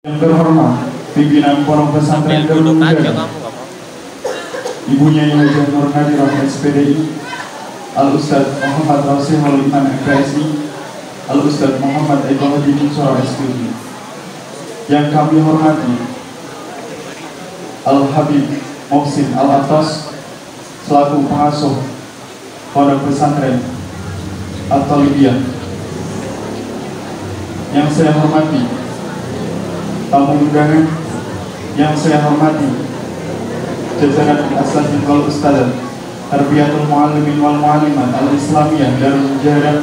Yang terhormat pimpinan Pondok Pesantren Darul Huda, Ibunya Haji Nur Nadirah SPDI, Al-Ustadz Muhammad Rasulul Iman FPSI, Al-Ustadz Muhammad Eko Hadi Munsoro SPDI. Yang kami hormati Al-Habib Mohsin Al-Atas selaku pengasuh Pondok Pesantren At-Talibiyah. Yang saya hormati tamu undangan, yang saya hormati jajaran Asatidz wal Ustadzat Tarbiyatul Muallimin wal Muallimat Al-Islamiyah Darul Mujahadah,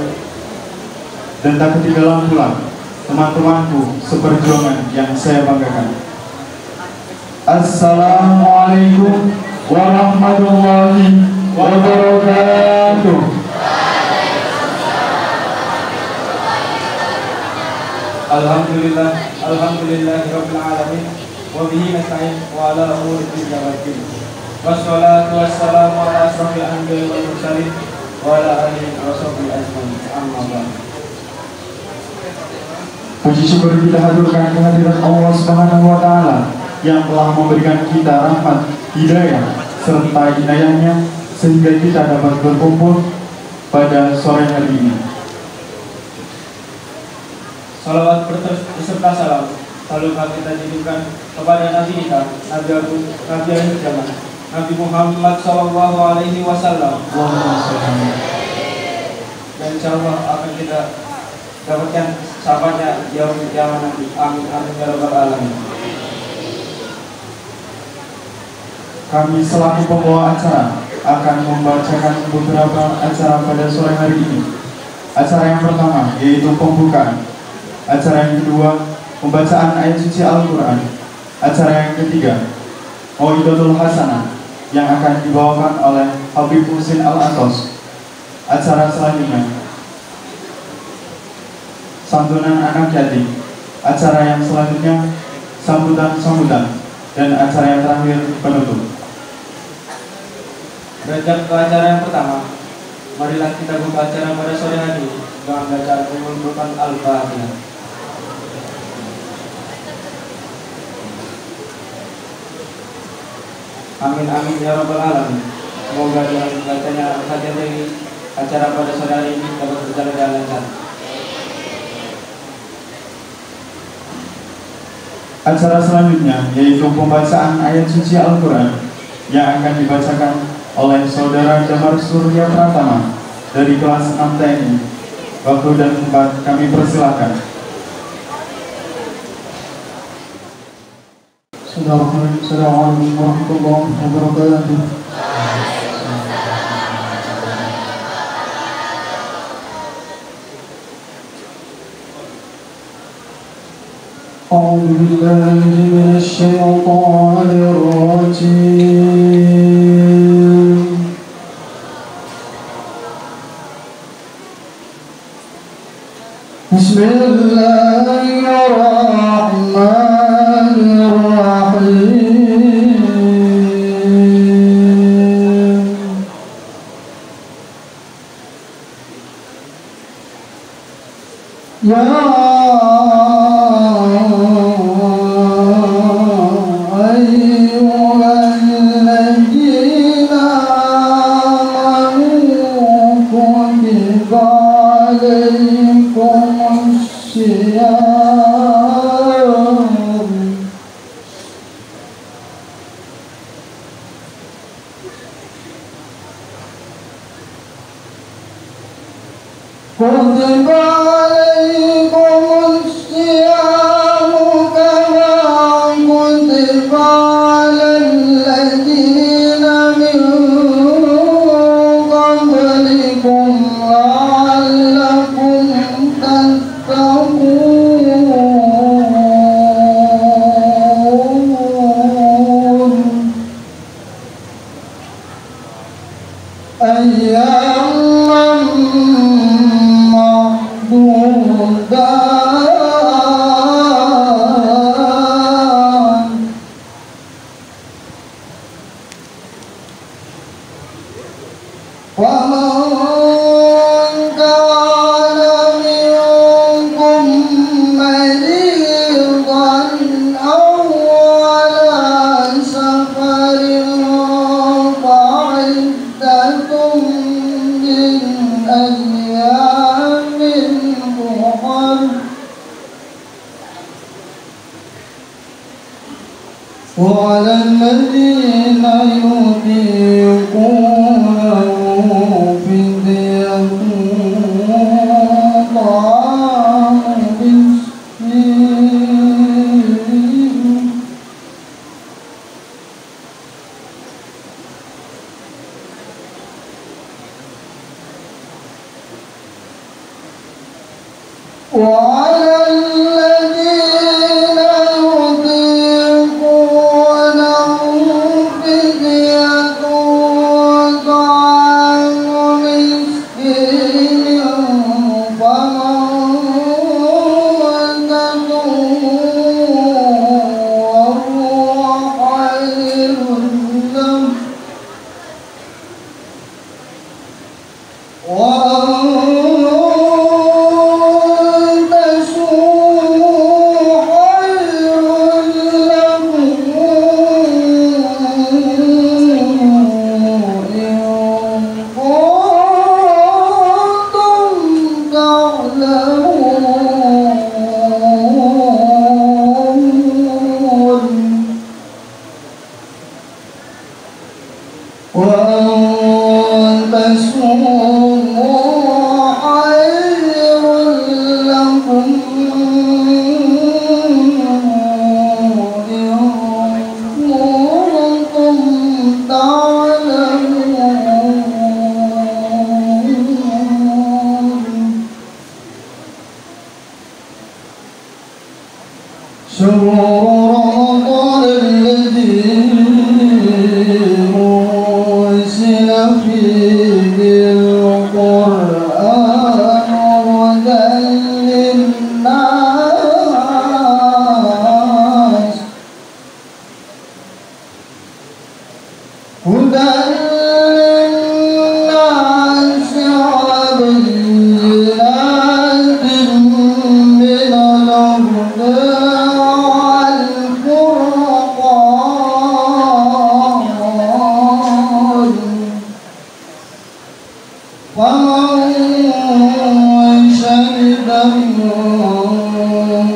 dan tak ketinggalan pula teman-temanku seperjuangan yang saya banggakan. Assalamualaikum warahmatullahi wabarakatuh. Alhamdulillahirabbil alamin wa bihi nasta'in wa ala umuri dunya waddin. Wassalatu wassalamu ala asrofil anbiya'i wal mursalin wa ala alihi wa sahbihi ajmain. Amma ba'd. Puji syukur kita haturkan kehadiran Allah Subhanahu wa taala yang telah memberikan kita rahmat, hidayah serta inayahnya sehingga kita dapat berkumpul pada sore hari ini. Salawat beserta salam selalu kita tujukan kepada Nabi kita, Nabi Agung, Nabi akhir zaman, Nabi Muhammad Sallallahu Alaihi Wasallam. Dan insya Allah akan kita dapatkan sahabatnya yang nanti. Amin amin ya rabbal alamin. Kami selaku pembawa acara akan membacakan beberapa acara pada sore hari ini. Acara yang pertama yaitu pembukaan. Acara yang kedua, pembacaan ayat suci Al-Quran. Acara yang ketiga, Mau'idatul Hasanah yang akan dibawakan oleh Habib Mohsin Al-Atas. Acara selanjutnya, santunan anak yatim. Acara yang selanjutnya, sambutan-sambutan. Dan acara yang terakhir, penutup. Beranjak ke acara yang pertama, marilah kita buka acara pada sore hari dengan bacaan mengumpulkan Al-Fatihah. Amin amin ya rabbal alamin. Semoga dengan bacanya Al-Fatihah ini acara pada sore hari ini dapat berjalan dengan lancar. Acara selanjutnya yaitu pembacaan ayat suci Al-Quran yang akan dibacakan oleh Saudara Damar Surya Pratama dari kelas 6 TNI. Waktu dan tempat kami persilahkan. Assalamualaikum warahmatullahi wabarakatuh. أعوذ بالله من الشيطان الرجيم. بسم الله الرحمن الرحيم. يا كتب عليكم الصيام كما كتب على الذين من قبلكم لعلكم تتقون. أياما كان منكم مريضا الذين يطيقونه فدية طعام مسكين وعلى الذين يطيقونه فدية طعام مسكين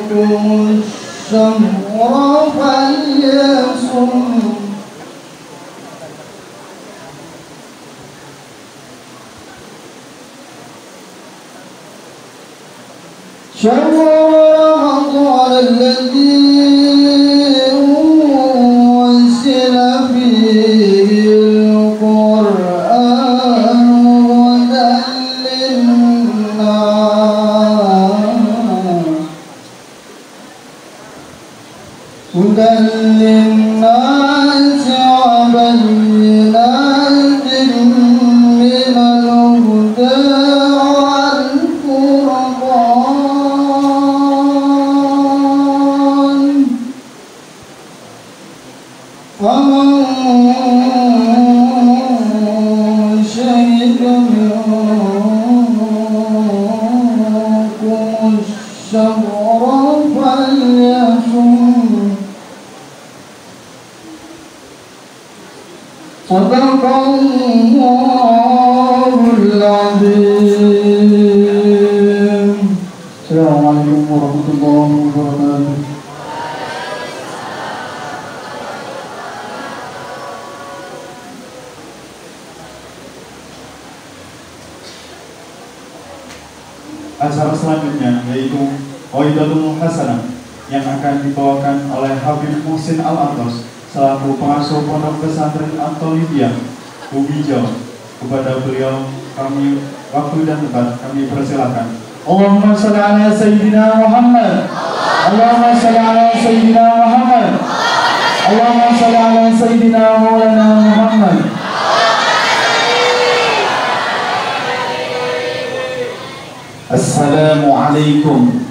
فمن تطوع خير له شهر رمضان الذي أنزل فيه القرآن هدى للناس وبينات من الهدى ومن شهد منكم الشهر فليصم صدق الله العظيم. السلام عليكم ورحمة الله وبركاته. Acara selanjutnya yaitu Waidatul Hasanah yang akan dibawakan oleh Habib Muhsin Al-Atos selaku pengasuh Pondok Pesantren At-Thalibiyah Bumijau. Kepada beliau kami waktu dan tempat kami persilakan. Allahumma shalli ala Sayyidina Muhammad. Allahumma shalli ala Sayyidina Muhammad. Allahumma shalli ala Sayyidina Maulana Muhammad. Assalamualaikum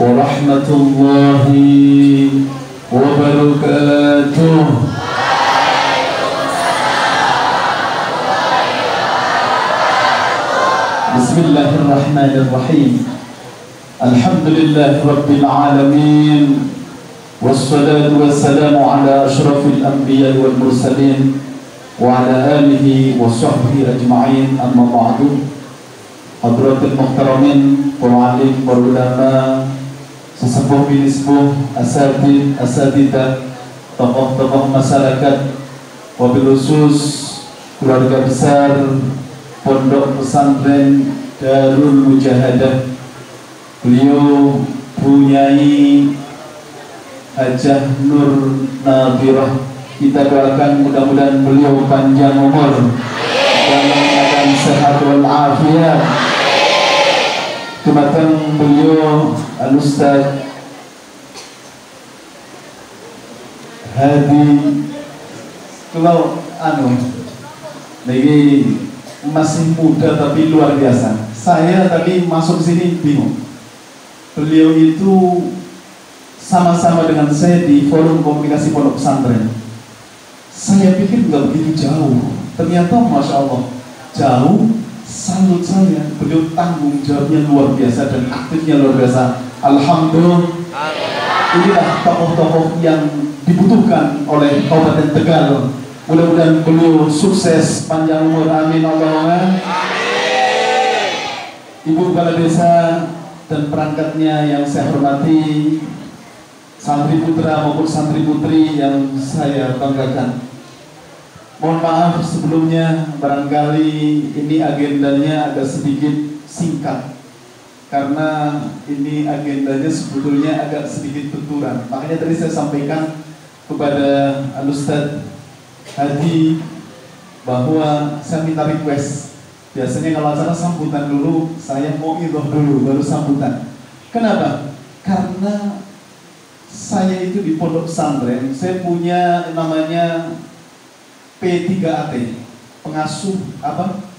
warahmatullahi wabarakatuh. Bismillahirrahmanirrahim. Alhamdulillahi rabbil alamin. Wassalatu wassalamu ala asyrafil anbiya wal mursalin wa ala alihi wa sahbihi ajma'in. Amma ba'du. Hadratul muhtaramin, pemu'alim, ulama, sesepuh binispuh, asatidah, tokoh-tokoh masyarakat, wabil khusus keluarga besar Pondok Pesantren Darul Mujahadah. Beliau Bunyai Hajah Nur Nabirah, kita doakan mudah-mudahan beliau panjang umur dalam keadaan sehat walafiat. Kemudian beliau Al-Ustaz Hadi, kalau lagi masih muda tapi luar biasa. Saya tadi masuk sini bingung. Beliau itu sama-sama dengan saya di forum komunikasi pondok pesantren. Saya pikir nggak begitu jauh, ternyata masya Allah jauh. Salut saya, beliau tanggung jawabnya luar biasa dan aktifnya luar biasa. Alhamdulillah, inilah tokoh-tokoh yang dibutuhkan oleh Kabupaten Tegal. Mudah-mudahan beliau sukses, panjang umur, amin Allahumma. Ibu Kepala Desa dan perangkatnya yang saya hormati, santri putra maupun santri putri yang saya banggakan. Mohon maaf sebelumnya, barangkali ini agendanya agak sedikit singkat karena ini agendanya sebetulnya agak sedikit benturan. Makanya tadi saya sampaikan kepada Al-Ustaz Hadi bahwa saya minta request. Biasanya kalau acara sambutan dulu, saya mau idhoh dulu baru sambutan. Kenapa? Karena saya itu di pondok pesantren, saya punya namanya P3AT,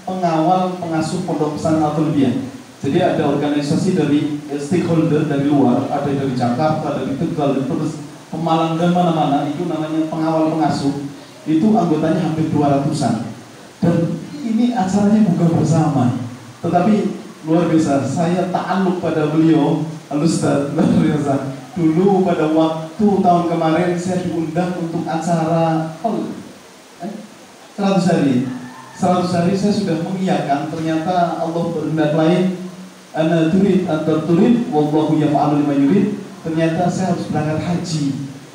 pengawal pengasuh pondok pesantren atau lebih. Jadi ada organisasi dari stakeholder dari luar, ada dari Jakarta, dari Tegal, terus Pemalang dan mana-mana, itu namanya pengawal pengasuh. Itu anggotanya hampir 200-an. Dan ini acaranya buka bersama. Tetapi luar biasa, saya ta'alluq pada beliau, Al-Ustaz, luar biasa. Dulu pada waktu tahun kemarin saya diundang untuk acara 100 hari. 100 hari saya sudah mengiyakan, ternyata Allah berkehendak lain. Ana turid antar turid, wallahu yaf'alu lima yurid. Ternyata saya harus berangkat haji,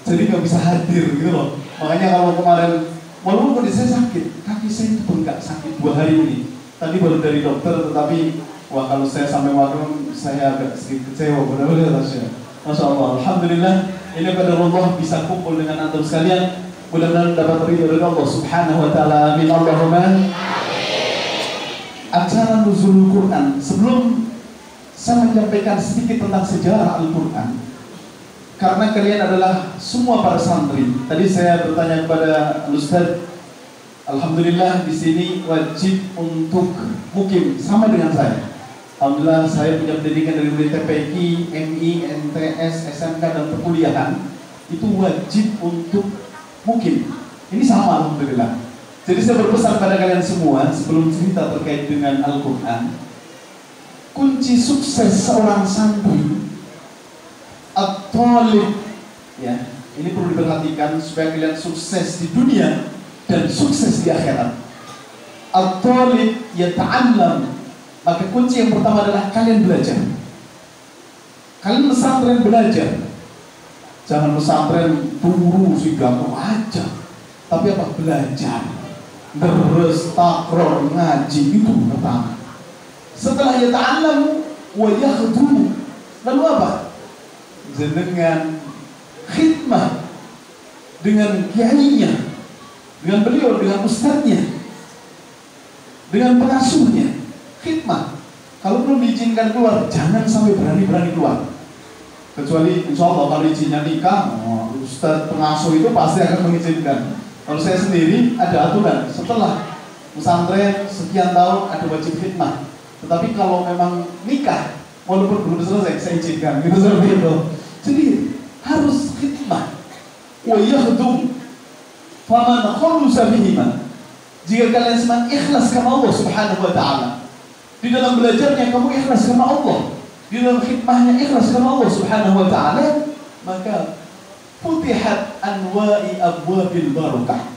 jadi nggak bisa hadir gitu loh. Makanya kalau kemarin, walaupun kondisi saya sakit, kaki saya itu bengkak sakit 2 hari ini. Tadi baru dari dokter, tetapi wah kalau saya sampai warung saya agak sedikit kecewa. Benar-benar Masya Allah, Alhamdulillah. Ini pada Allah bisa kumpul dengan antum sekalian. Mudah-mudahan dapat ridho dari Allah Subhanahu wa taala. Amin Allahumma. Acara nuzul Quran. Sebelum saya menyampaikan sedikit tentang sejarah Al-Quran, karena kalian adalah semua para santri. Tadi saya bertanya kepada Ustaz, alhamdulillah di sini wajib untuk mukim sama dengan saya. Alhamdulillah saya punya pendidikan dari mulai TPQ, MI, NTS, SMK dan perkuliahan. Itu wajib untuk mukim. Ini sama alhamdulillah. Jadi saya berpesan pada kalian semua sebelum cerita terkait dengan Al-Quran, kunci sukses seorang santri at-talib, ya, ini perlu diperhatikan supaya kalian sukses di dunia dan sukses di akhirat. At-talib yata'allam, maka kunci yang pertama adalah kalian belajar. Kalian pesantren belajar. Jangan pesantren turu sih gampang aja, tapi apa? Belajar, terus takror, ngaji, itu pertama. Setelah yata'allam wa yakhdum, lalu apa? Dengan khidmah, dengan kiainya, dengan beliau, dengan ustadznya, dengan pengasuhnya, khidmah. Kalau belum diizinkan keluar, jangan sampai berani-berani keluar. Kecuali insya Allah kalau izinnya nikah, ustadz pengasuh itu pasti akan mengizinkan. Kalau saya sendiri ada aturan, setelah pesantren sekian tahun ada wajib khidmah. Tetapi kalau memang nikah, walaupun belum selesai, saya izinkan. Gitu seperti itu. Jadi harus khidmah. Wa yakhdum faman khulusa bihima. Jika kalian semakin ikhlas karena Allah Subhanahu wa taala, di dalam belajarnya kamu ikhlas karena Allah, di dalam khidmahnya ikhlas karena Allah Subhanahu wa taala, maka futihat anwa'i abwabil barakah.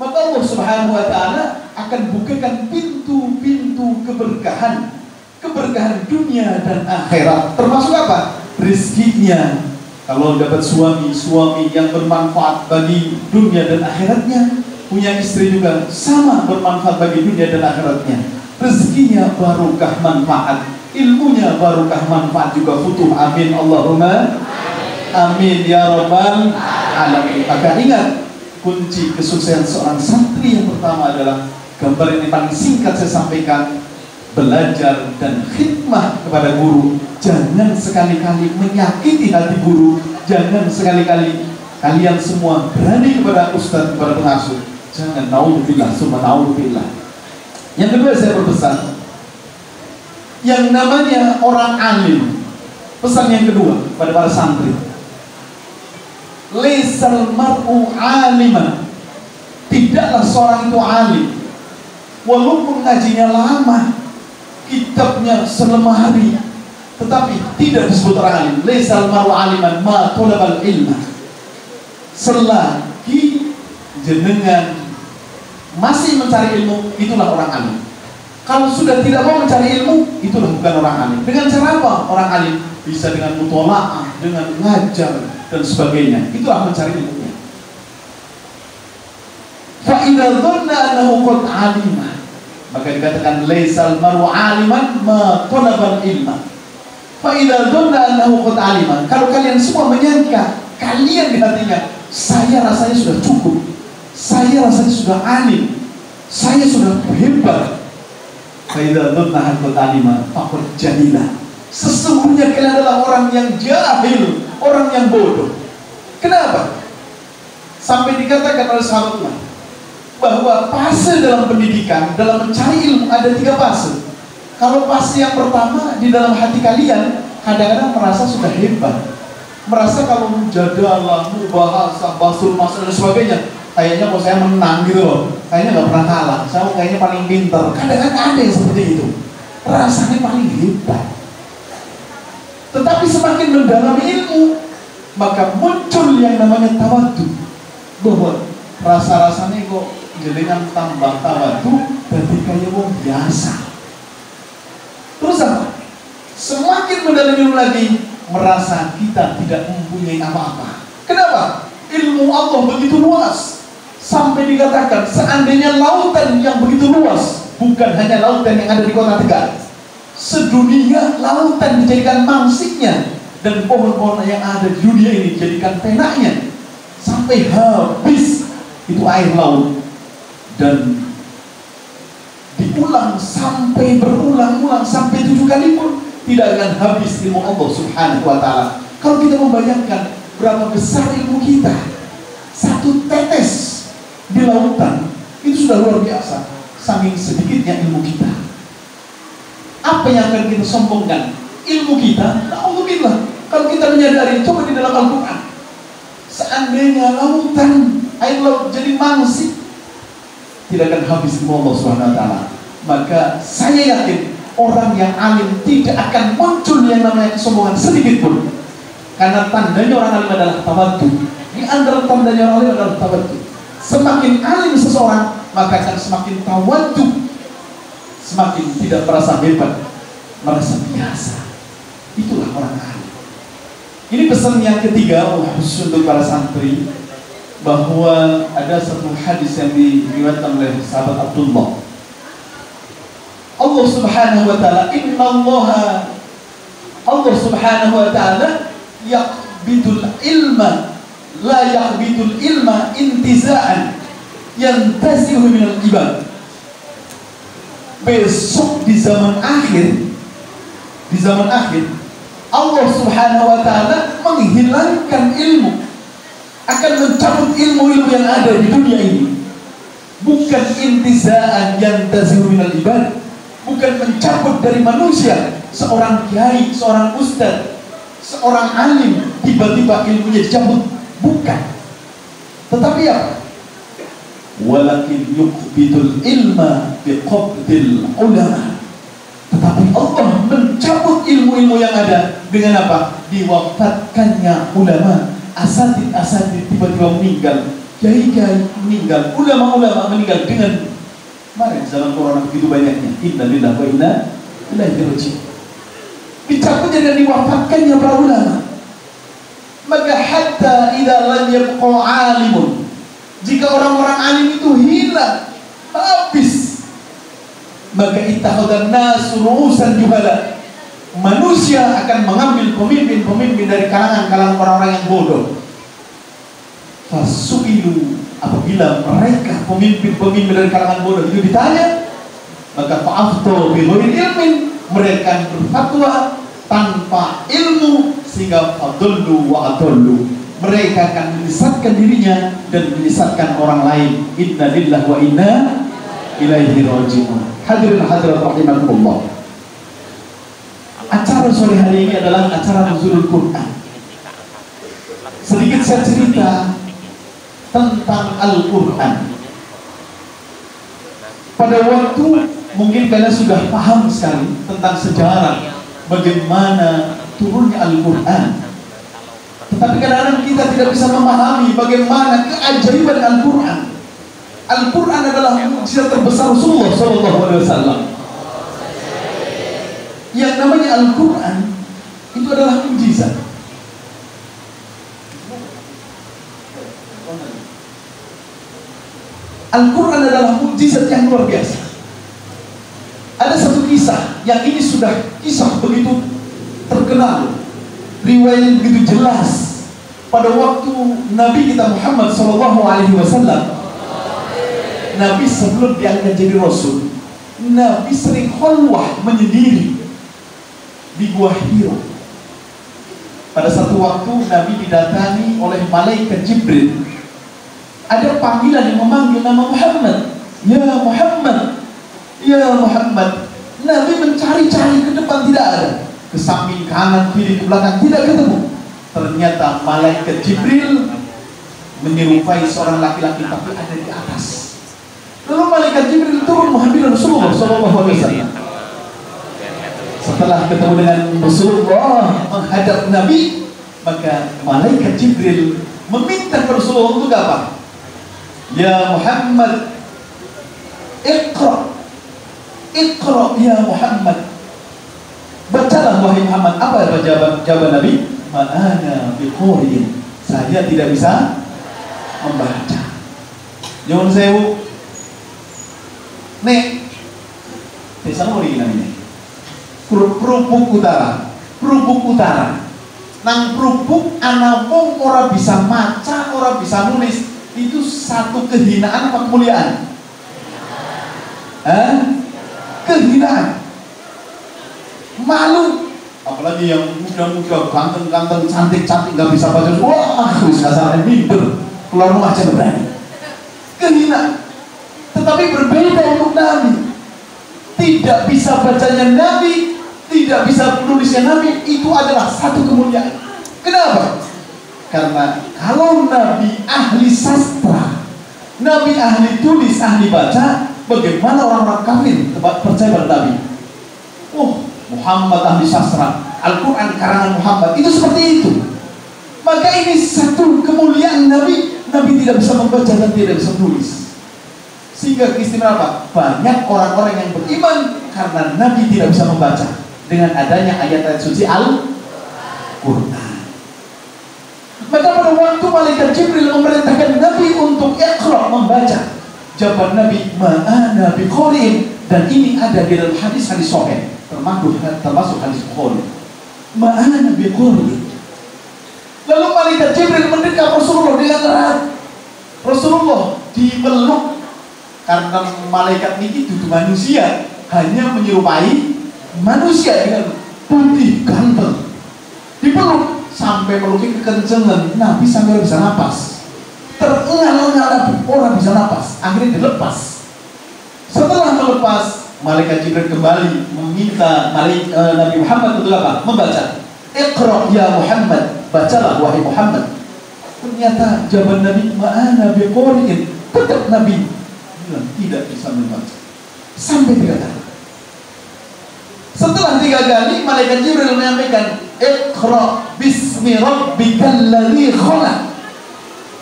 Maka Allah Subhanahu wa taala akan bukakan pintu-pintu keberkahan, keberkahan dunia dan akhirat. Termasuk apa? Rezekinya, Kalau dapat suami yang bermanfaat bagi dunia dan akhiratnya, punya istri juga sama bermanfaat bagi dunia dan akhiratnya. Rezekinya barokah manfaat, ilmunya barokah manfaat juga futuh. Amin Allahumma amin ya rabbal alamin. Maka ingat, kunci kesuksesan seorang santri yang pertama adalah, gambar ini paling singkat saya sampaikan, belajar dan khidmah kepada guru. Jangan sekali-kali menyakiti hati guru. Jangan sekali-kali kalian semua berani kepada ustadz, kepada pengasuh. Jangan, naudzubillah, summa naudzubillah. Yang kedua saya berpesan, yang namanya orang alim. Pesan yang kedua pada para santri, laisal mar'u aliman. Tidaklah seorang itu alim walaupun ngajinya lama, kitabnya selemari, tetapi tidak disebut orang alim. Laisal mar'u aliman ma talabal ilma. Selagi jenengan masih mencari ilmu, itulah orang alim. Kalau sudah tidak mau mencari ilmu, itulah bukan orang alim. Dengan cara apa orang alim? Bisa dengan mutola'ah, dengan ngajar dan sebagainya. Itulah mencari ilmunya. Fa idza dhanna annahu qad 'alima, maka dikatakan laisal mar'u 'aliman ma talabal ilma. Fa idza dhanna annahu qad 'alima, kalau kalian semua menyangka, kalian di hatinya, saya rasanya sudah cukup, saya rasanya sudah alim, saya sudah hebat. Fa idza dhanna qad 'alima faqad jahila. Sesungguhnya kalian adalah orang yang jahil, orang yang bodoh. Kenapa? Sampai dikatakan oleh sahabatnya bahwa fase dalam pendidikan, dalam mencari ilmu ada 3 fase. Kalau fase yang pertama, di dalam hati kalian kadang-kadang merasa sudah hebat, merasa kalau mujadalah, mubahasah, basul masalah dan sebagainya, kayaknya kalau saya menang gitu loh, kayaknya nggak pernah kalah, saya kayaknya paling pintar. Kadang-kadang ada yang seperti itu, rasanya paling hebat. Tetapi semakin mendalami ilmu, maka muncul yang namanya tawadhu, bahwa rasa-rasanya kok jenengan tambah tawadhu, berarti kayak wong biasa. Terus apa? Semakin mendalami ilmu lagi, merasa kita tidak mempunyai apa-apa. Kenapa? Ilmu Allah begitu luas, sampai dikatakan seandainya lautan yang begitu luas, bukan hanya lautan yang ada di kota Tegal, sedunia lautan dijadikan mangsiknya, dan pohon-pohon yang ada di dunia ini dijadikan penaknya, sampai habis itu air laut, dan diulang sampai berulang-ulang sampai 7 kali pun tidak akan habis ilmu Allah Subhanahu wa ta'ala. Kalau kita membayangkan berapa besar ilmu kita, 1 tetes di lautan itu sudah luar biasa, saking sedikitnya ilmu kita. Apa yang akan kita sombongkan? Ilmu kita, na'udzubillah. Kalau kita menyadari, coba di dalam Al-Quran, seandainya lautan, air laut jadi mangsik, tidak akan habis ilmu Allah SWT. Maka saya yakin orang yang alim tidak akan muncul yang namanya kesombongan sedikit pun. Karena tandanya orang alim adalah tawadhu. Di antara tandanya orang alim adalah tawadhu. Semakin alim seseorang, maka akan semakin tawadhu, semakin tidak merasa hebat, merasa biasa. Itulah orang alim. Ini pesan yang ketiga khusus untuk para santri, bahwa ada satu hadis yang diriwayatkan oleh sahabat Abdullah. Allah Subhanahu wa ta'ala, Allah Subhanahu wa ta'ala yaqbidul ilma, la yaqbidul ilma intiza'an yantazihu minal ibad. Besok di zaman akhir, Allah Subhanahu wa ta'ala menghilangkan ilmu, akan mencabut ilmu-ilmu yang ada di dunia ini. Bukan intiza'an yantazihu minal ibad, bukan mencabut dari manusia. Seorang kiai, seorang ustaz, seorang alim tiba-tiba ilmunya dicabut, bukan. Tetapi apa? Walakin yuqbidul ilma biqabdil ulama. Tetapi Allah mencabut ilmu-ilmu yang ada dengan apa? Diwafatkannya ulama. Asatid tiba-tiba meninggal, kiai-kiai meninggal, ulama-ulama meninggal. Dengan kemarin zaman corona begitu banyaknya, inna lillahi wa inna ilaihi raji'un. Dicabutnya dan diwafatkannya para ulama. Maka hatta idza lam yabqa alimun, jika orang-orang alim itu hilang, habis, maka ittakhadhan nasu ru'usan juhala, manusia akan mengambil pemimpin-pemimpin dari kalangan orang-orang yang bodoh. Fasu'ilu, apabila mereka pemimpin-pemimpin dari kalangan bodoh itu ditanya, maka fa'aftu bi ghairi ilmin, mereka berfatwa tanpa ilmu, sehingga fadullu wa adullu, mereka akan menyesatkan dirinya dan menyesatkan orang lain. Inna lillahi wa inna ilaihi raji'un. Hadirin hadirat rahimakumullah, acara sore hari ini adalah acara nuzulul Quran. Sedikit saya cerita tentang Al-Quran. Pada waktu mungkin kalian sudah paham sekali tentang sejarah bagaimana turunnya Al-Quran, tetapi kadang-kadang kita tidak bisa memahami bagaimana keajaiban Al-Quran. Al-Quran adalah mukjizat terbesar Rasulullah SAW. Yang namanya Al-Quran itu adalah mukjizat. Al-Quran adalah mukjizat yang luar biasa. Ada satu kisah yang ini sudah kisah begitu terkenal, riwayat begitu jelas. Pada waktu Nabi kita Muhammad SAW, Nabi sebelum diangkat jadi Rasul, Nabi sering khalwah menyendiri di Gua Hira. Pada satu waktu Nabi didatangi oleh malaikat Jibril. Ada panggilan yang memanggil nama Muhammad. Ya Muhammad, ya Muhammad. Nabi mencari-cari ke depan, tidak ada. Ke samping, kanan, kiri, ke belakang, tidak ketemu. Ternyata malaikat Jibril menyerupai seorang laki-laki tapi ada di atas. Lalu malaikat Jibril turun menghadiri Rasulullah SAW. Setelah ketemu dengan Rasulullah menghadap Nabi, maka malaikat Jibril meminta Rasulullah untuk apa? Ya Muhammad, Iqra, Iqra ya Muhammad. Bacalah wahai Muhammad. Apa jawaban Nabi? Ma'ana biqori'in, saya tidak bisa membaca. Nyuwun sewu. Nek desa mau iki namanya Prubuk Utara. Prubuk Utara. Nang Prubuk ana wong ora bisa maca, ora bisa nulis. Itu satu kehinaan apa kemuliaan? Kehinaan. Malu. Apalagi yang muda-muda, ganteng-ganteng, cantik-cantik, nggak bisa baca. Wah, wis kasarnya minder. Keluar rumah aja berani. Kehinaan. Tetapi berbeda untuk Nabi. Tidak bisa bacanya Nabi, tidak bisa menulisnya Nabi, itu adalah satu kemuliaan. Kenapa? Karena kalau Nabi ahli sastra, Nabi ahli tulis, ahli baca, bagaimana orang-orang kafir percaya pada Nabi? Oh, Muhammad ahli sastra, Al-Quran karangan Muhammad, itu seperti itu. Maka ini satu kemuliaan Nabi. Nabi tidak bisa membaca dan tidak bisa menulis. Sehingga keistimewaan apa? Banyak orang-orang yang beriman karena Nabi tidak bisa membaca, dengan adanya ayat-ayat suci Al-Quran. Maka pada waktu malaikat Jibril memerintahkan Nabi untuk Iqra, membaca, jawaban Nabi ma'ana biqori'in. Dan ini ada di dalam hadis-hadis sahih, termasuk hadis Bukhari. Ma'ana biqori'in. Lalu malaikat Jibril mendekat Rasulullah dengan erat. Rasulullah dipeluk, karena malaikat ini itu manusia, hanya menyerupai manusia dengan putih ganteng. Dipeluk sampai peluknya kekencengan, Nabi sampai bisa napas. Terengah-engah Nabi, orang bisa napas. Akhirnya dilepas. Setelah melepas, malaikat Jibril kembali meminta Nabi Muhammad untuk apa? Membaca. Iqra ya Muhammad, bacalah wahai Muhammad. Ternyata jawaban Nabi ma'ana biqori'in. Tetap Nabi bilang tidak bisa membaca sampai 3 kali. Setelah 3 kali, malaikat Jibril menyampaikan Iqra bismi rabbikal ladzi khalaq,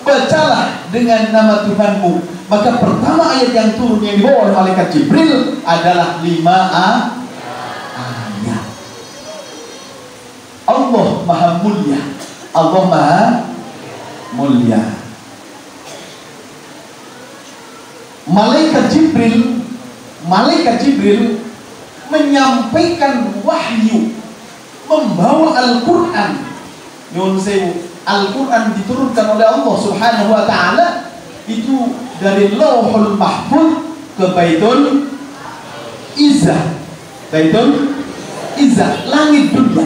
bacalah dengan nama Tuhanmu. Maka pertama ayat yang turun yang dibawa oleh malaikat Jibril adalah 5 ayat. Allah Maha Mulia, Allah Maha mulia. Malaikat Jibril menyampaikan wahyu, membawa Al-Quran. Nyun sewu, Al-Quran diturunkan oleh Allah Subhanahu wa ta'ala itu dari Lauhul Mahfuz ke Baitul Izzah. Baitul Izzah, langit dunia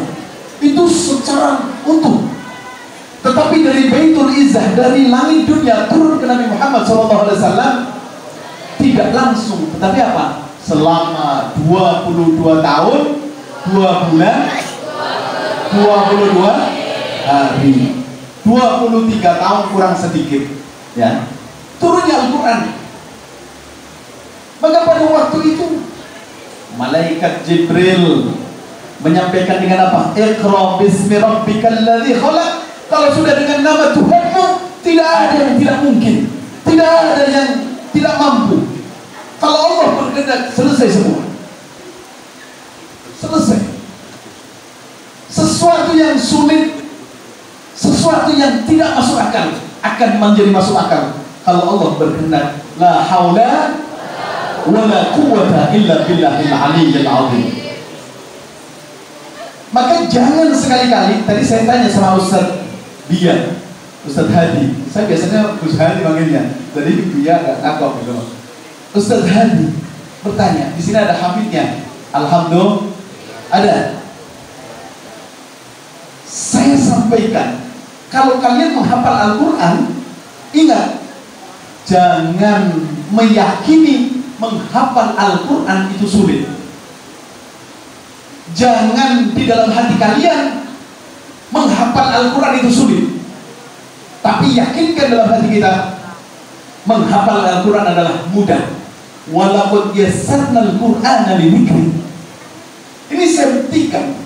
itu secara utuh. Tetapi dari Baitul Izzah, dari langit dunia turun ke Nabi Muhammad SAW tidak langsung, tetapi apa? Selama 22 tahun 2 bulan 22 hari, 23 tahun kurang sedikit, ya, turunnya Al-Quran. Maka pada waktu itu malaikat Jibril menyampaikan dengan apa? Iqra bismi rabbikal ladzi khalaq. Kalau sudah dengan nama Tuhanmu, tidak ada yang tidak mungkin, tidak ada yang tidak mampu. Kalau Allah berkehendak, selesai semua. Selesai. Sesuatu yang sulit, sesuatu yang tidak masuk akal akan menjadi masuk akal kalau Allah berkehendak. La haula wala quwwata illa billahil aliyyil azim. Maka jangan sekali-kali, tadi saya tanya sama Ustaz Hadi, saya biasanya Gus Hadi manggilnya, jadi dia agak takut gitu. Ustaz Hadi bertanya, di sini ada hafidnya, alhamdulillah ada. Saya sampaikan, kalau kalian menghafal Al-Quran, ingat, jangan meyakini menghafal Al-Quran itu sulit. Jangan di dalam hati kalian menghafal Al-Quran itu sulit. Tapi yakinkan dalam hati kita, menghafal Al-Quran adalah mudah. Walaqad yassarna al-Qur'ana lidzikri. Ini saya buktikan.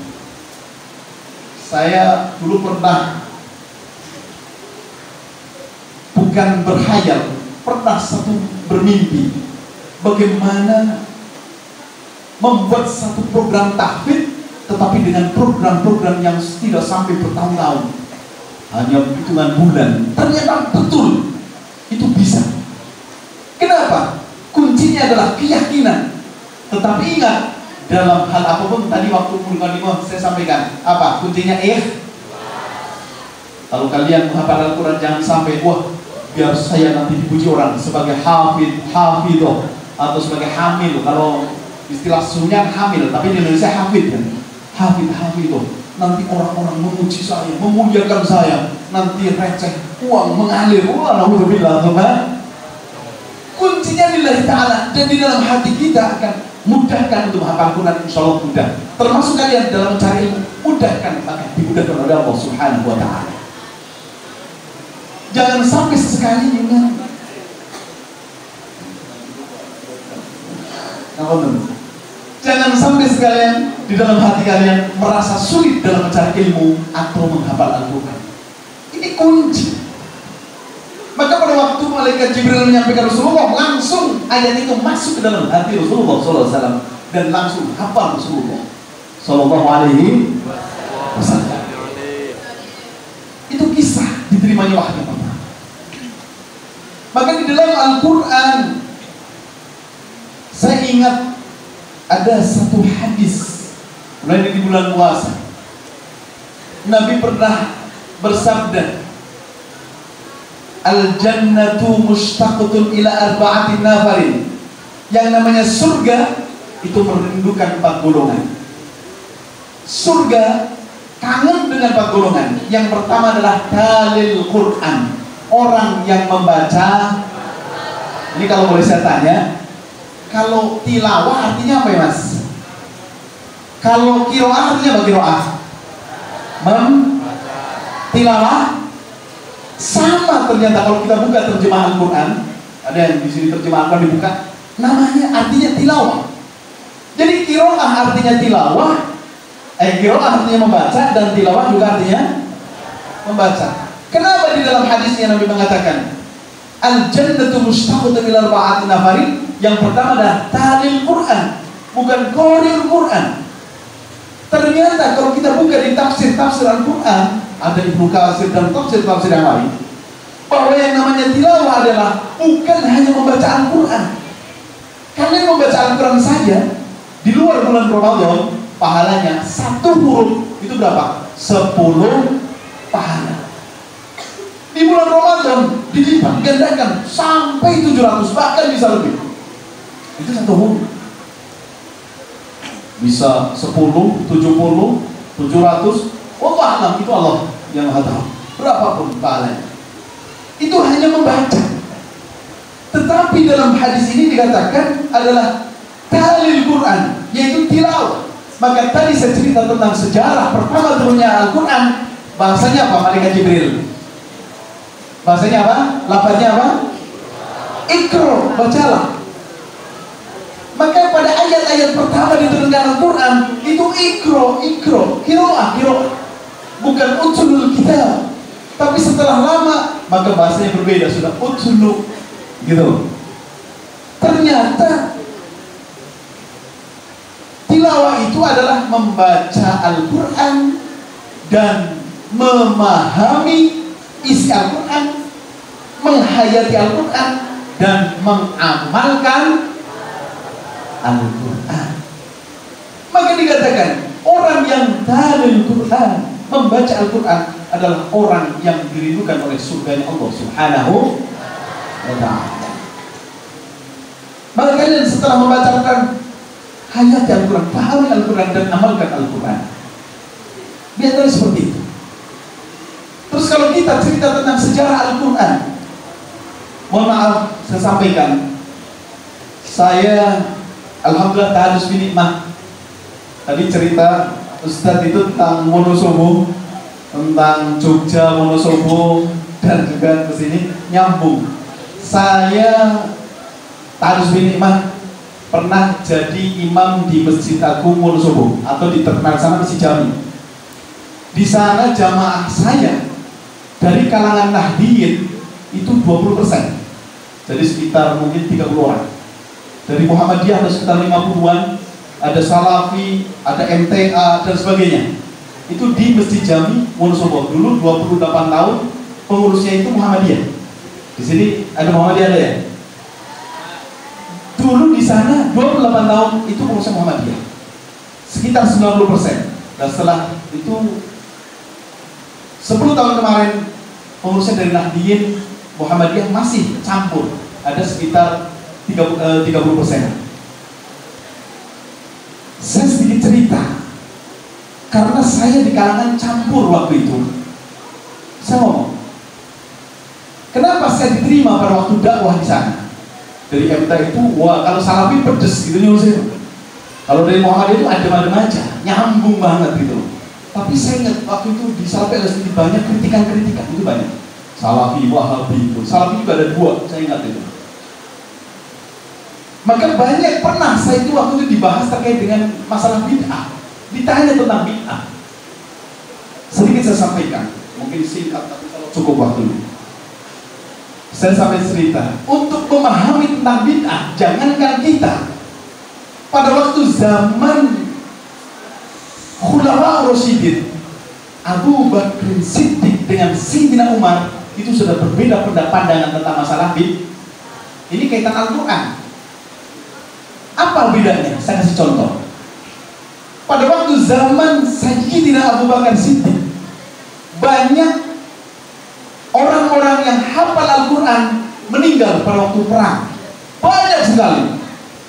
Saya dulu pernah, bukan berhayal, pernah bermimpi bagaimana membuat satu program tahfidz, tetapi dengan program-program yang tidak sampai bertahun-tahun, hanya hitungan bulan. Ternyata betul itu bisa. Kenapa? Kuncinya adalah keyakinan. Tetapi ingat, dalam hal apapun, tadi waktu mulimah saya sampaikan, apa? Kuncinya kalau kalian menghafal Al-Quran, jangan sampai, wah, biar saya nanti dipuji orang sebagai hafidoh, atau sebagai hamil. Kalau istilah sunnah hamil, tapi di Indonesia hafid kan? Hafidoh. Nanti orang-orang memuji saya, memuliakan saya, nanti receh, uang mengalir. Wah, alhamdulillah, teman. Kuncinya lillahi ta'ala, dan di dalam hati kita akan mudahkan untuk menghafal Quran, insya Allah mudah. Termasuk kalian dalam mencari ilmu, mudahkan, maka dimudahkan oleh Allah Subhanahu wa ta'ala. Jangan sampai sesekali ingat. Jangan sampai sekalian di dalam hati kalian merasa sulit dalam mencari ilmu atau menghafal Al-Quran. Ini kunci. Maka pada waktu malaikat Jibril menyampaikan Rasulullah, langsung ayat itu masuk ke dalam hati Rasulullah SAW dan langsung hafal Rasulullah Sallallahu Alaihi Wasallam. Itu kisah diterimanya wahyu. Maka di dalam Al-Quran, saya ingat ada satu hadis mulai di bulan puasa. Nabi pernah bersabda, Al-jannatu mushtaqatun ila arba'atin nafarin. Yang namanya surga itu merindukan 4 golongan. Surga kangen dengan 4 golongan. Yang pertama adalah talil Quran, orang yang membaca. Ini kalau boleh saya tanya, kalau tilawah artinya apa ya Mas? Kalau qiraah artinya apa qiraah? Tilawah sama ternyata. Kalau kita buka terjemahan Quran, ada yang di sini terjemahan dibuka, namanya artinya tilawah. Jadi qiraah artinya tilawah, qiraah artinya membaca, dan tilawah juga artinya membaca. Kenapa di dalam hadisnya Nabi mengatakan al-jannatu mushtaqatun ila arba'atin nafarin? Yang pertama adalah talil Quran, bukan qari'ul Quran. Ternyata kalau kita buka di tafsir Al-Quran, ada Ibnu Katsir dan tafsir-tafsir yang lain, bahwa yang namanya tilawah adalah bukan hanya membaca Al-Quran. Kalian membaca Al-Quran saja di luar bulan Ramadan, pahalanya 1 huruf itu berapa? 10 pahala. Di bulan Ramadan dilipat gandakan sampai 700, bahkan bisa lebih. Itu 1 huruf. Bisa 10, 70, 700. Allah alam, itu Allah yang Maha tahu. Berapapun pahalanya. Itu hanya membaca. Tetapi dalam hadis ini dikatakan adalah talil Quran, yaitu tilawah. Maka tadi saya cerita tentang sejarah pertama turunnya Al-Quran. Bahasanya apa? Malaikat Jibril. Bahasanya apa? Lafaznya apa? Iqra, bacalah. Maka pada ayat-ayat pertama diturunkan Al-Quran itu Iqra, qiraah. Bukan utsulul kitab. Tapi setelah lama maka bahasanya berbeda, sudah utsulu gitu. Ternyata tilawah itu adalah membaca Al-Quran dan memahami isi Al-Quran, menghayati Al-Quran dan mengamalkan Al-Quran. Maka dikatakan orang yang talil Quran, membaca Al-Quran, adalah orang yang dirindukan oleh surganya Allah Subhanahu wa ta'ala. Maka kalian setelah membaca Al-Quran, hayati Al-Quran, pahami Al-Quran dan amalkan Al-Quran. Biarlah seperti itu. Terus kalau kita cerita tentang sejarah Al-Quran, mohon maaf saya sampaikan, saya alhamdulillah taharus binikmah. Tadi cerita Ustadz itu tentang Wonosobo, tentang Jogja, Wonosobo, dan juga kesini nyambung. Saya taharus binikmah pernah jadi imam di Masjid Agung Wonosobo, atau di terkenal sana Masjid Jami. Di sana jamaah saya dari kalangan Nahdliyin itu 20%. Jadi sekitar mungkin 30 orang. Dari Muhammadiyah ada sekitar 50-an, ada Salafi, ada MTA dan sebagainya. Itu di Masjid Jami Wonosobo. Dulu 28 tahun pengurusnya itu Muhammadiyah. Di sini ada Muhammadiyah ada ya? Dulu di sana 28 tahun itu pengurusnya Muhammadiyah. Sekitar 90%. Dan setelah itu 10 tahun kemarin pengurusnya dari Nahdliyin Muhammadiyah masih campur, ada sekitar 30%. Saya sedikit cerita, karena saya di kalangan campur waktu itu. Saya ngomong, kenapa saya diterima pada waktu dakwah di sana? Dari MTA itu, wah kalau Salafi pedes gitu nyuruh saya. Kalau dari Muhammadiyah itu adem-adem aja, nyambung banget gitu. Tapi saya ingat waktu itu di Salafi ada sedikit banyak kritikan-kritikan, itu banyak. Salafi, Wahabi itu. Salafi juga ada 2, saya ingat itu. Maka banyak pernah saya itu waktu itu dibahas terkait dengan masalah bid'ah. Ditanya tentang bid'ah. Sedikit saya sampaikan, mungkin singkat tapi kalau cukup waktu ini. Saya sampai cerita, untuk memahami tentang bid'ah, jangankan kita. Pada waktu zaman Khulafaur Rasyidin, Abu Bakr Siddiq dengan Sayyidina Umar itu sudah berbeda pandangan tentang masalah bid'ah. Ini kaitan Al-Quran. Apa bedanya? Saya kasih contoh. Pada waktu zaman Sayyidina Abu Bakar Siddiq, banyak orang-orang yang hafal Al-Quran meninggal pada waktu perang. Banyak sekali,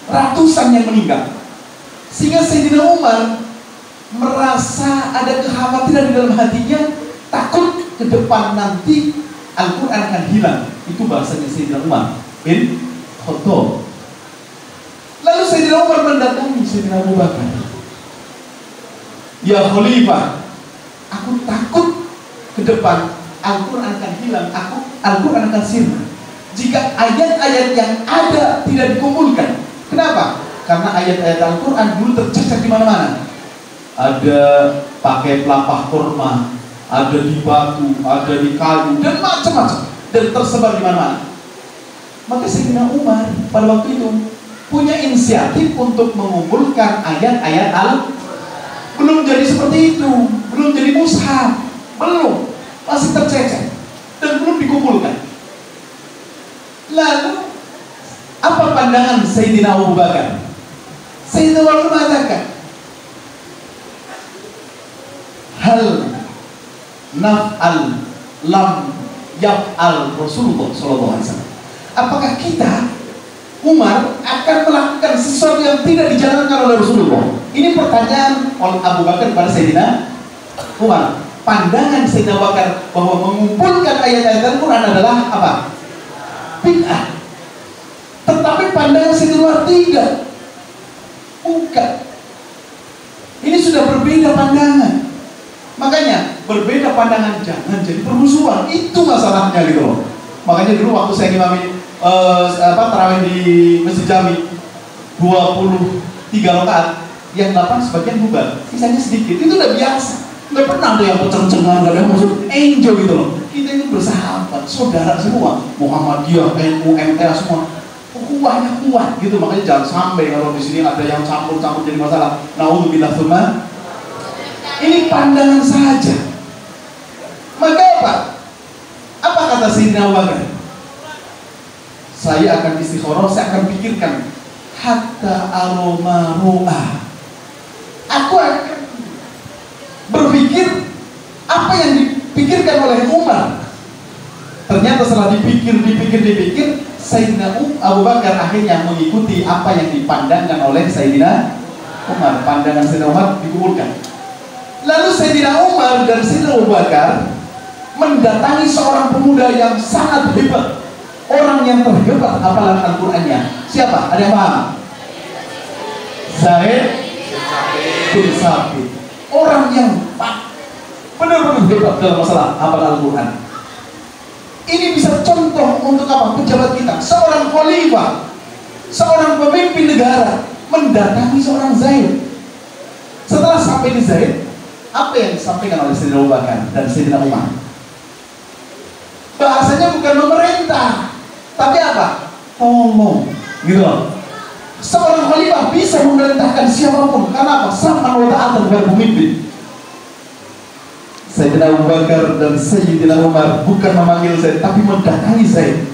ratusan yang meninggal. Sehingga Sayyidina Umar merasa ada kekhawatiran di dalam hatinya, takut ke depan nanti Al-Quran akan hilang. Itu bahasanya Sayyidina Umar bin Khattab. Lalu Sayyidina Umar mendatangi Sayyidina Abu Bakar. Ya Khalifah, aku takut ke depan Al-Quran akan hilang, Al-Quran akan sirna jika ayat-ayat yang ada tidak dikumpulkan. Kenapa? Karena ayat-ayat Al-Quran dulu tercecer di mana-mana. Ada pakai pelapah kurma, ada di batu, ada di kayu, dan macam-macam, dan tersebar di mana-mana. Maka Sayyidina Umar pada waktu itu punya inisiatif untuk mengumpulkan ayat-ayat Al-Quran. Belum jadi seperti itu, belum jadi mushaf. Belum, masih tercecer dan belum dikumpulkan. Lalu apa pandangan Sayyidina Abu Bakar? Sayyidina Abu Bakar mengatakan, hal naf'al lam yaf'al Rasulullah SAW. Apakah kita, Umar, akan melakukan sesuatu yang tidak dijalankan oleh Rasulullah? Ini pertanyaan oleh Abu Bakar kepada Sayyidina Umar. Pandangan Sayyidina Abu Bakar bahwa mengumpulkan ayat-ayat Al-Quran adalah apa? Bid'ah. Tetapi pandangan Sayyidina Umar tidak. Bukan. Ini sudah berbeda pandangan. Makanya berbeda pandangan jangan jadi permusuhan. Itu masalahnya gitu loh. Makanya dulu waktu saya ngimami tarawih di Masjid Jami 23 rakaat, yang 8 sebagian bubar, sisanya sedikit. Itu udah biasa. Nggak pernah ada yang penceng-cengan, nggak ada yang maksud enjoy gitu loh. Kita itu bersahabat, saudara semua, Muhammadiyah, NU, MTA semua. Kuahnya kuat gitu. Makanya jangan sampai kalau di sini ada yang campur-campur jadi masalah. Naudzubillah tsumma. Ini pandangan saja. Maka apa? Apa kata Sayyidina Abu Bakar? Saya akan istikharah, saya akan pikirkan hatta aroma ro'a. Aku akan berpikir apa yang dipikirkan oleh Umar. Ternyata setelah dipikir, Sayyidina Abu Bakar akhirnya mengikuti apa yang dipandangkan oleh Sayyidina Umar. Pandangan Sayyidina Umar dikumpulkan. Lalu Sayyidina Umar dan Sayyidina Abu Bakar mendatangi seorang pemuda yang sangat hebat, orang yang terhebat hafalan Al-Qur'annya. Siapa? Ada yang paham? Zaid bin Sabit. Orang yang benar-benar hebat dalam masalah hafalan Al-Qur'an. Ini bisa contoh untuk apa? Pejabat kita, seorang khalifah, seorang pemimpin negara mendatangi seorang Zaid. Setelah sampai di Zaid, apa yang disampaikan oleh Sayyidina Abu Bakar dan Sayyidina Umar? Bahasanya bukan memerintah, tapi apa? Tolong, gitu loh. Seorang khalifah bisa memerintahkan siapapun, karena apa? Sama wa ta'ala kepada pemimpin. Sayyidina Abu Bakar dan Sayyidina Umar bukan memanggil Zaid, tapi mendatangi Zaid.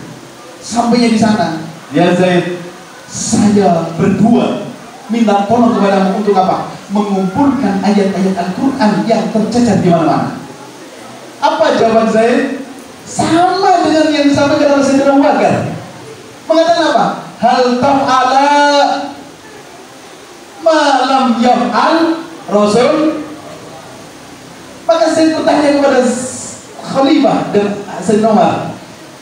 Sampainya di sana, ya Zaid, saya berdua minta tolong kepadamu untuk apa? Mengumpulkan ayat-ayat Al-Quran yang tercecer di mana-mana. Apa jawaban Zaid? Sama dengan yang disampaikan oleh Sayyidina Abu Bakar. Mengatakan apa? Hal taf'ala ma lam yaf'al Rasul. Maka saya bertanya kepada Khalifah dan Sayyidina Umar,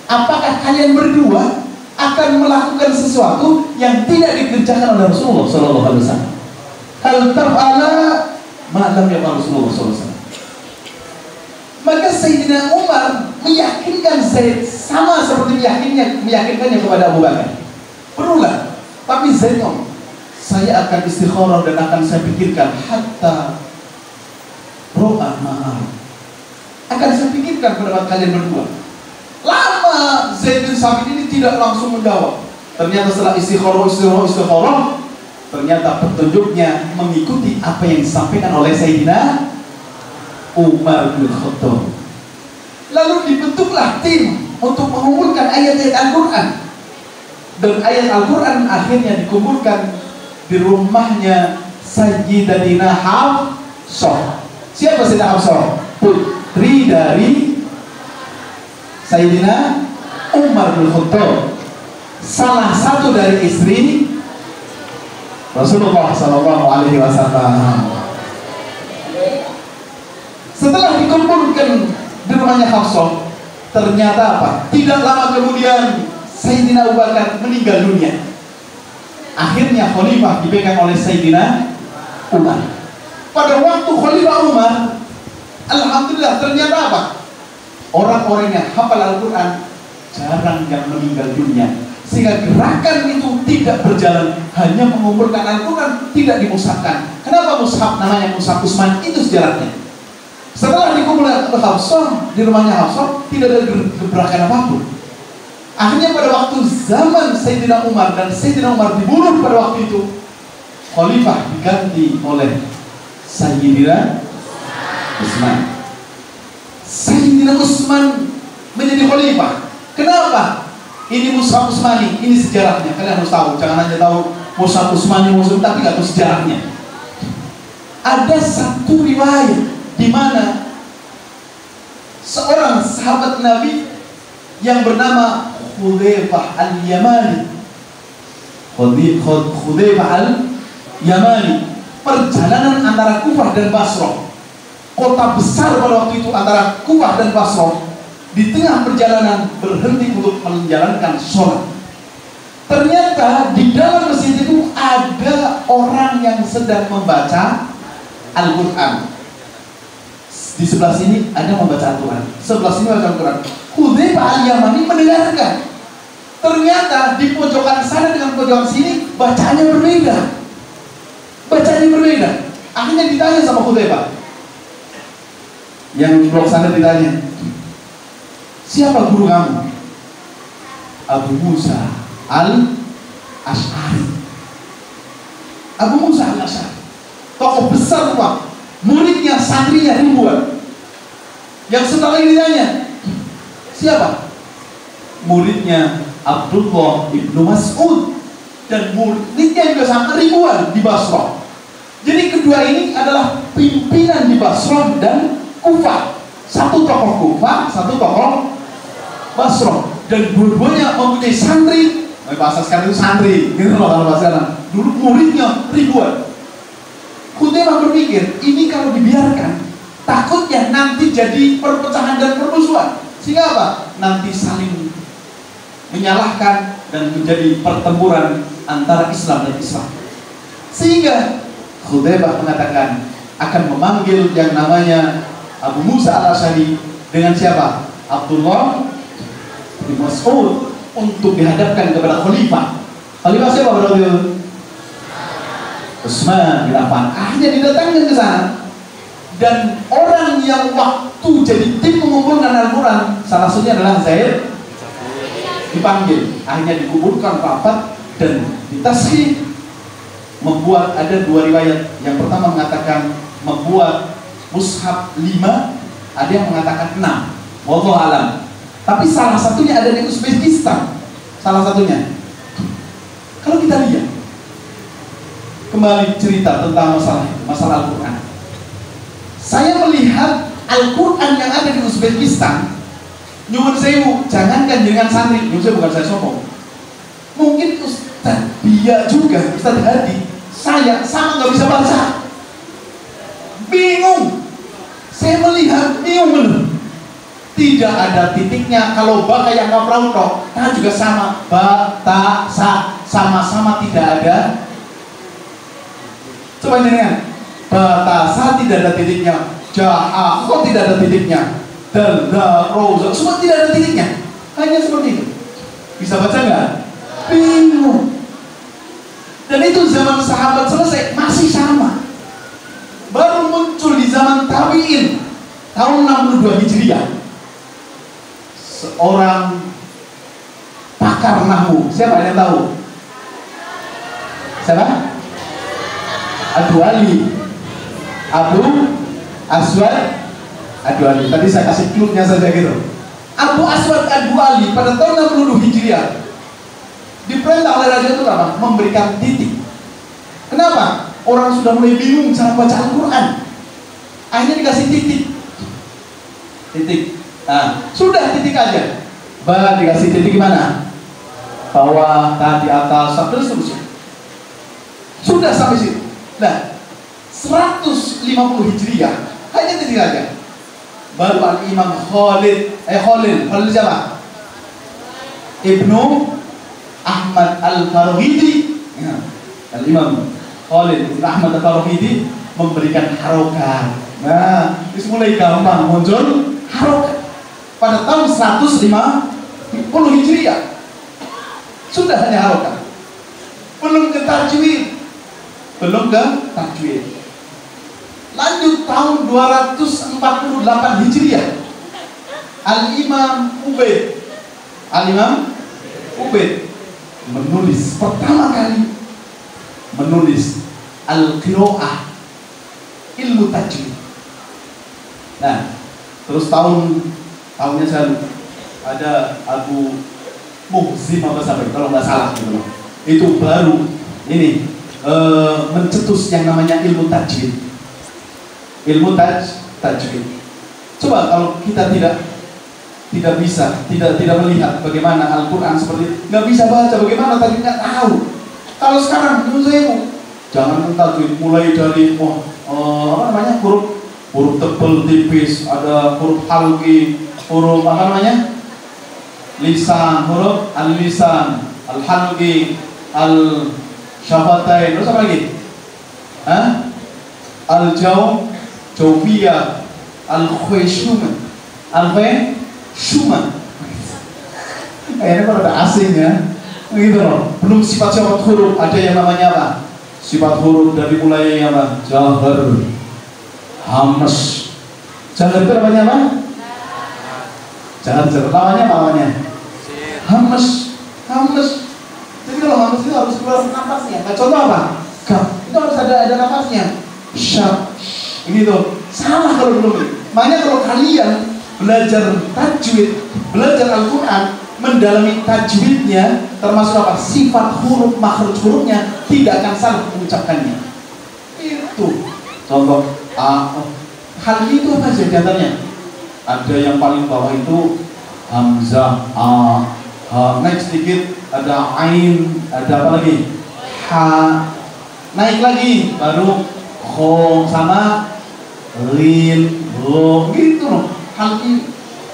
apakah kalian berdua akan melakukan sesuatu yang tidak dikerjakan oleh Rasulullah SAW? Hal taf'ala ma lam yaf'al Rasulullah SAW. Maka Sayyidina Umar meyakinkan Zaid sama seperti meyakinkannya kepada Abu Bakar. Berulang, tapi Zaid ngomong, saya akan istikharah dan akan saya pikirkan hatta ro'a ma'ar. Akan saya pikirkan pendapat kalian berdua. Lama Zaid bin Sabit ini tidak langsung menjawab. Ternyata setelah istikharah, ternyata petunjuknya mengikuti apa yang disampaikan oleh Sayyidina Umar bin Khattab. Lalu dibentuklah tim untuk mengumpulkan ayat-ayat Al-Quran. Dan ayat Al-Quran akhirnya dikumpulkan di rumahnya Sayyidatina Hafsah. Siapa Sayyidatina Hafsah? Putri dari Sayyidina Umar bin Khattab, salah satu dari istri Rasulullah SAW. Setelah dikumpulkan di rumahnya Hafsah, ternyata apa? Tidak lama kemudian Sayyidina Abu Bakar meninggal dunia. Akhirnya khalifah dipegang oleh Sayyidina Umar. Pada waktu Khalifah Umar, alhamdulillah, ternyata apa? Orang-orang yang hafal Al-Quran jarang yang meninggal dunia, sehingga gerakan itu tidak berjalan. Hanya mengumpulkan Al-Quran, tidak dimusahkan. Kenapa mushaf namanya mushaf Utsman? Itu sejarahnya. Setelah dikumpulkan Hafsah di rumahnya Hafsah, tidak ada gebrakan apapun. Akhirnya pada waktu zaman Sayyidina Umar, dan Sayyidina Umar dibunuh pada waktu itu, khalifah diganti oleh Sayyidina Utsman. Sayyidina Utsman menjadi khalifah. Kenapa? Ini Mushaf Utsmani, ini sejarahnya. Kalian harus tahu, jangan hanya tahu Mushaf Utsmani, tapi nggak tahu sejarahnya. Ada satu riwayat di mana seorang sahabat Nabi yang bernama Hudzaifah al-Yamani, Hudzaifah al-Yamani, perjalanan antara Kufah dan Basrah, kota besar pada waktu itu antara Kufah dan Basrah. Di tengah perjalanan berhenti untuk menjalankan sholat. Ternyata di dalam masjid itu ada orang yang sedang membaca Al-Quran. Di sebelah sini ada membaca Al-Quran, sebelah sini membaca Al-Quran. Hudzaifah al-Yamani mendengarkan. Ternyata di pojokan sana dengan pojokan sini bacaannya berbeda. Bacaannya berbeda. Akhirnya ditanya sama Hudzaifah. Yang di blok sana ditanya, siapa guru kamu? Abu Musa al-Asy'ari. Abu Musa al-Asy'ari, tokoh besar Pak. Muridnya, santrinya ribuan. Yang setelah ini ditanya, siapa? Muridnya Abdullah ibnu Mas'ud, dan muridnya juga sama ribuan di Basrah. Jadi kedua ini adalah pimpinan di Basrah dan Kufah. Satu tokoh Kufah, satu tokoh Basrah, dan dua-duanya mempunyai santri. Bahasa sekarang itu santri, gitu loh kalau bahasa sekarang. Dulu muridnya ribuan. Hudzaifah berpikir, ini kalau dibiarkan, takutnya nanti jadi perpecahan dan permusuhan. Sehingga apa? Nanti saling menyalahkan dan menjadi pertempuran antara Islam dan Islam. Sehingga Hudzaifah mengatakan akan memanggil yang namanya Abu Musa al-Asy'ari dengan siapa? Abdullah bin Mas'ud untuk dihadapkan kepada khalifah. Khalifah siapa berarti? Utsman bin Affan. Akhirnya didatangkan ke sana, dan orang yang waktu jadi tim mengumpulkan Al-Quran salah satunya adalah Zaid dipanggil. Akhirnya dikumpulkan rapat dan ditashih, membuat ada dua riwayat. Yang pertama mengatakan membuat mushaf 5, ada yang mengatakan 6, wallahu alam. Tapi salah satunya ada di Uzbekistan, salah satunya. Kalau kita lihat kembali cerita tentang masalah Al-Quran, saya melihat Al-Quran yang ada di Uzbekistan, nyuwun sewu, jangankan dengan santri, nyuwun sewu bukan saya sombong, mungkin Ustaz Bia juga, Ustaz Hadi, saya sama nggak bisa baca, bingung. Saya melihat bingung benar. Tidak ada titiknya. Kalau ba kayak nggak perahu toh, nah juga sama, ba, ta, sa, sama-sama tidak ada. Coba jangan, ba, ta, sa tidak ada titiknya, ja, kok tidak ada titiknya, dal, da, ro, semua tidak ada titiknya. Hanya seperti itu. Bisa baca nggak? Bingung. Dan itu zaman sahabat selesai masih sama. Baru muncul di zaman tabi'in tahun 62 Hijriah. Seorang pakar nahwu, siapa yang tahu? Siapa? Ad-Du'ali, Abu Aswad Ad-Du'ali. Tadi saya kasih clue-nya saja gitu. Abu Aswad Ad-Du'ali pada tahun 62 Hijriah diperintah oleh Raja itu apa? Memberikan titik. Kenapa? Orang sudah mulai bingung cara baca Al-Quran. Akhirnya dikasih titik. Titik. Nah, sudah titik aja. Ba dikasih titik gimana? Bawah, ta di atas, sampai seterusnya. Sudah sampai situ. Nah, 150 Hijriah hanya titik aja. Baru Al-Imam Khalil siapa? Ibnu Ahmad Al-Farahidi. Ya, Al-Imam Khalil Ibnu Ahmad Al-Farahidi memberikan harokat. Nah, itu mulai gampang muncul harokat. Pada tahun 150 Hijriah sudah hanya harokat, belum ke tajwid, Lanjut tahun 248 Hijriah, Al-Imam Ubaid menulis pertama kali Al-Qiraah, ilmu tajwid. Nah, Terus tahunnya saya lupa. Ada Abu Muhzim apa sampai kalau nggak salah gitu loh. Itu baru ini mencetus yang namanya ilmu tajwid. Ilmu tajwid. Coba kalau kita tidak bisa, tidak melihat bagaimana Al-Quran seperti itu, nggak bisa baca bagaimana tajwid, nggak tahu. Kalau sekarang menurut saya jangan tajwid mulai dari huruf tebal tipis, ada huruf halqi, huruf lisan, huruf al-lisan, al-halqi, al-syafatain, terus apa lagi? Al-jawfiyah, al-khushuman, al-khushuman. Kayaknya kalau ada asing ya, gitu loh. Belum sifat-sifat huruf, ada yang namanya apa? Sifat huruf dari mulai apa? Jahar, hamas. Jahar itu namanya apa? Jahar namanya hamas. Jadi kalau hamas itu harus keluar nafasnya. Nah, contoh apa? Gap. Itu harus ada nafasnya. Syab. Gitu. Salah kalau belum. Makanya kalau kalian belajar tajwid, belajar Al-Quran, mendalami tajwidnya, termasuk apa? Sifat huruf, makhraj hurufnya, tidak akan salah mengucapkannya. Itu contoh. Hal itu apa saja diantaranya? Ada yang paling bawah itu hamzah, naik sedikit ada ain, ada apa lagi? Ha, naik lagi baru kho sama lin, lo, gitu loh. Hal ini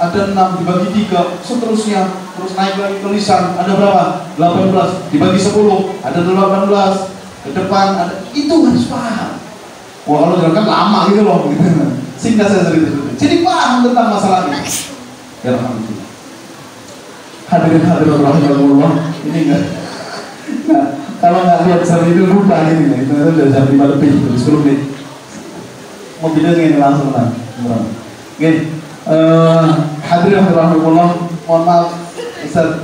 ada 6 dibagi 3, seterusnya terus naik lagi ke lisan, ada berapa? 18 dibagi 10, ada 18 ke depan, ada, itu harus paham. Wah, kalau kan lama gitu loh, gitu. Sehingga saya cerita. Jadi paham tentang masalah ini. Ya alhamdulillah. Hadirin rahimahullah, ini enggak. Nah, kalau nggak lihat jam itu lupa ini, itu udah jam 5 lebih, 10 menit. Mobilnya ini langsung lah. Oke, hadirin rahimahullah, mohon maaf, Ustaz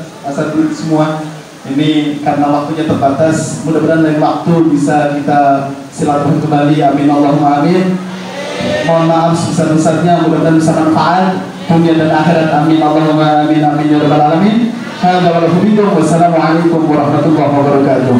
semua. Ini karena waktunya terbatas, mudah-mudahan lain waktu bisa kita silaturahmi kembali. Amin Allahumma amin. Mohon maaf sebesar-besarnya, mudah-mudahan bisa manfaat dunia dan akhirat. Amin Allahumma amin amin ya rabbal alamin. Hadza wa bikum. Wassalamualaikum warahmatullahi wabarakatuh.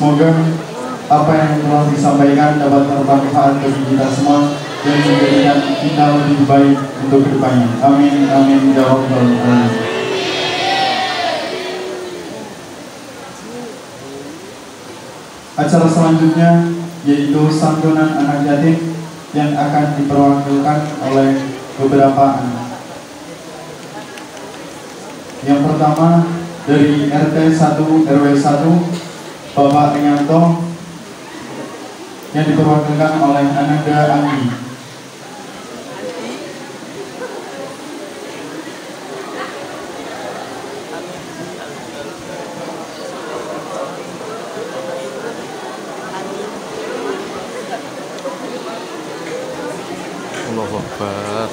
Semoga apa yang telah disampaikan dapat bermanfaat bagi kita semua dan menjadikan kita lebih baik untuk kedepannya. Amin amin ya rabbal alamin. Acara selanjutnya yaitu santunan anak yatim yang akan diperwakilan oleh beberapa anak. Yang pertama dari RT 1 RW 1 Bapak Rianto yang diperwakilan oleh Ananda Anggi. Allahu Akbar.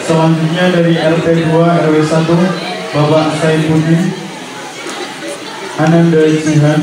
Selanjutnya dari RT 2 RW 1 Bapak Saifuddin Ananda Jihan.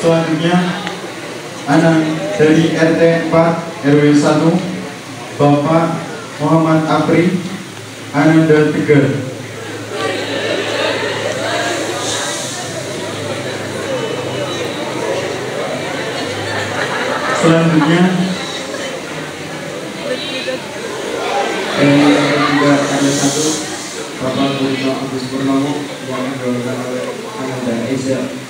Selanjutnya anak dari RT 4 RW 1 Bapak Muhammad Apri Ananda Tegar. Selanjutnya juga ada satu Bapak Burno Agus Purnomo yang dibawakan oleh Ananda Eza.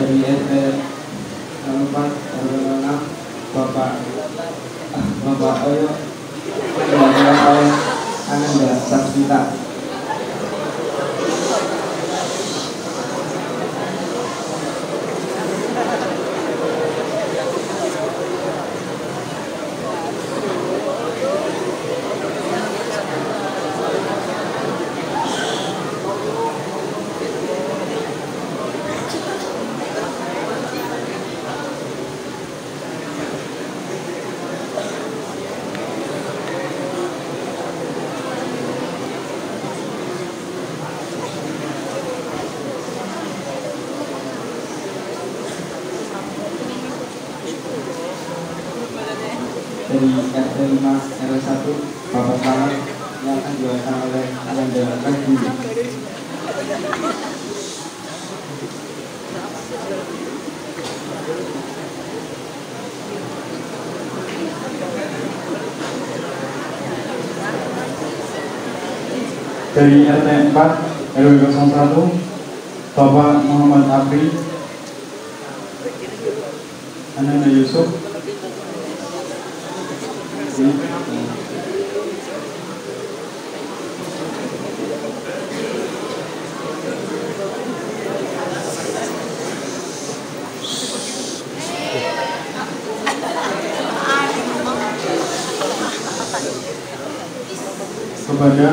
Dari RT 4 RW 6 Bapak Oyo dibawakan oleh Ananda Sasmita. Dari RT 5 RW 1 Bapak Selamat yang akan dibawakan oleh Ananda Rajuni. dari RT 4 RW 01 Bapak Muhammad Apri Ananda Yusuf. Kepada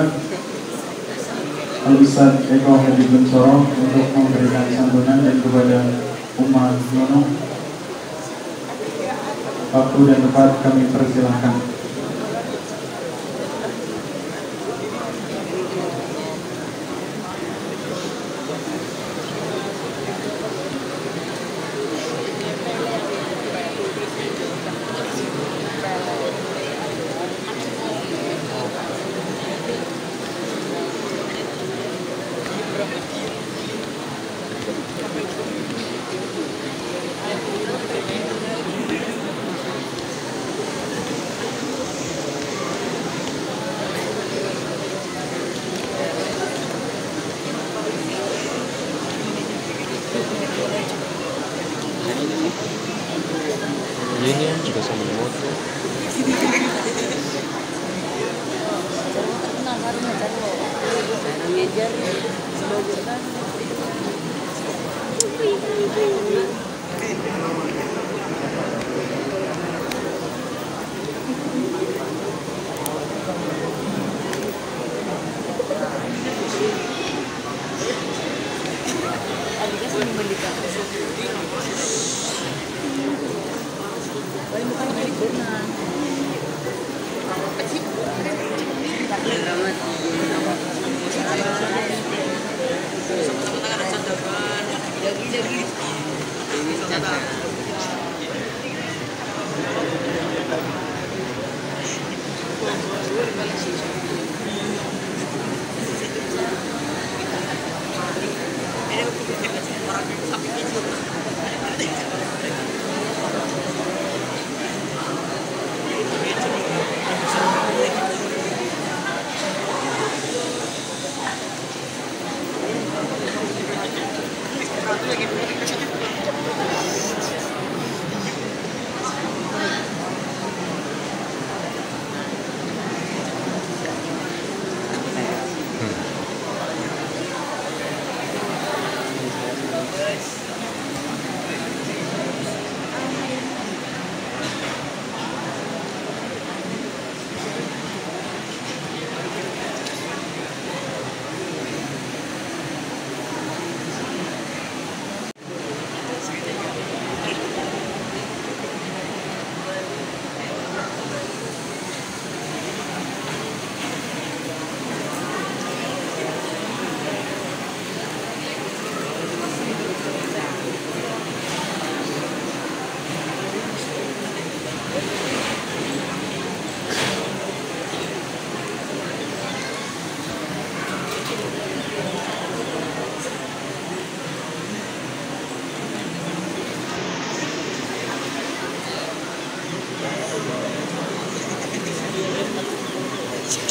Al-Ustaz Eko Hadi Bensoro untuk memberikan santunan, dan kepada Umar Yono waktu dan tempat kami persilahkan. Ini juga sambil moto. Orang sampai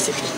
Asik.